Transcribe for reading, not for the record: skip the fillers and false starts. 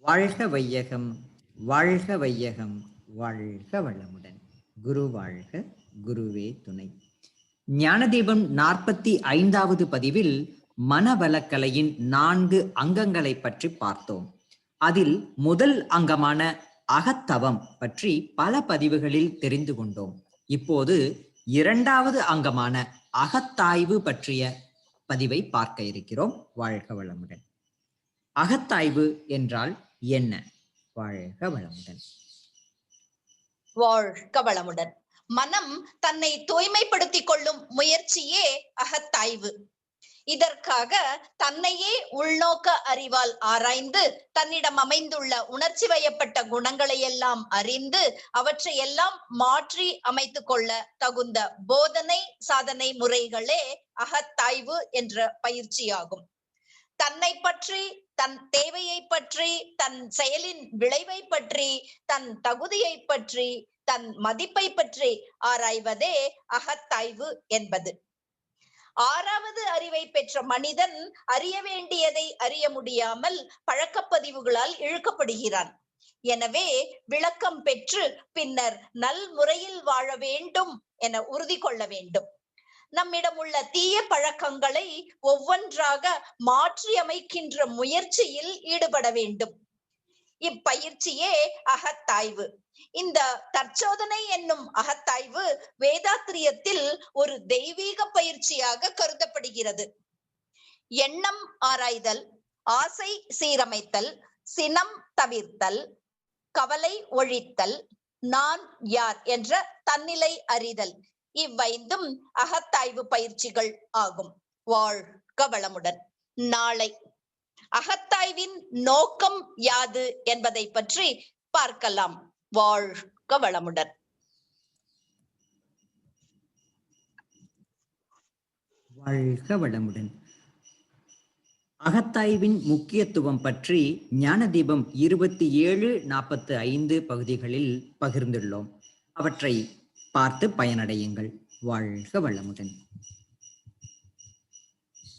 வாழ்க வையகம், வாழ்க வையகம், வாழ்க வளமுடன். குரு வாழ்க, குருவே துணை. ஞானதீபம் 45வது பதிவில் மனவளக்கலையின் 4 அங்கங்களை பற்றி பார்த்தோம். அதில் முதல் அங்கமான அகத்தவம் பற்றி பல பதிவுகளில் தெரிந்து கொண்டோம். இப்போது 2வது அங்கமான அகத்தாய்வு பற்றிய பதிவை பார்க்க இருக்கிறோம். வாழ்க வளமுடன். அகத்தாய்வு என்றால் என்ன? வாழ்க வளமுடன். வாழ்க வளமுடன். மனம் தன்னை தூய்மைப்படுத்திக் கொள்ளும் முயற்சியே அகத்தாய்வு. இதற்காக தன்னையே உள்நோக்க அறிவால் ஆராய்ந்து தன்னிடம் அமைந்துள்ள உணர்ச்சி வயப்பட்ட குணங்களை எல்லாம் அறிந்து அவற்றை எல்லாம் மாற்றி அமைத்துக் கொள்ள தகுந்த போதனை சாதனை முறைகளே அகத்தாய்வு என்ற பயிற்சியாகும். தன்னை பற்றி, தன் தேவையை பற்றி, தன் செயலின் விளைவை பற்றி, தன் தகுதியை பற்றி, தன் மதிப்பை பற்றி ஆராய்வதே அகத்தாய்வு என்பது. 6வது அறிவை பெற்ற மனிதன் அறிய வேண்டியதை அறிய முடியாமல் பழக்கப்பதிவுகளால் இழுக்கப்படுகிறான். எனவே விளக்கம் பெற்று பின்னர் நல் முறையில் வாழ வேண்டும் என உறுதி கொள்ள வேண்டும். நம்மிடம் உள்ள தீய பழக்கங்களை ஒவ்வொன்றாக மாற்றி அமைக்கின்ற முயற்சியில் ஈடுபட வேண்டும். இப்பயிற்சியே அகத்தாய்வு. இந்த தற்சோதனை என்னும் அகத்தாய்வு வேதாத்திரியத்தில் ஒரு தெய்வீக பயிற்சியாக கருதப்படுகிறது. எண்ணம் ஆராய்தல், ஆசை சீரமைத்தல், சினம் தவிர்த்தல், கவலை ஒழித்தல், நான் யார் என்ற தன்னிலை அறிதல், இவ்வைந்தும் அகத்தாய்வு பயிற்சிகள் ஆகும். வாழ்க வளமுடன். நாளை அகத்தாய்வின் நோக்கம் யாது என்பதை பற்றி பார்க்கலாம். வாழ்க வளமுடன். வாழ்க வளமுடன். அகத்தாய்வின் முக்கியத்துவம் பற்றி ஞானதீபம் 27-45 பகுதிகளில் பகிர்ந்துள்ளோம். அவற்றை பார்த்து பயனடையுங்கள். வாழ்க வளமுடன்.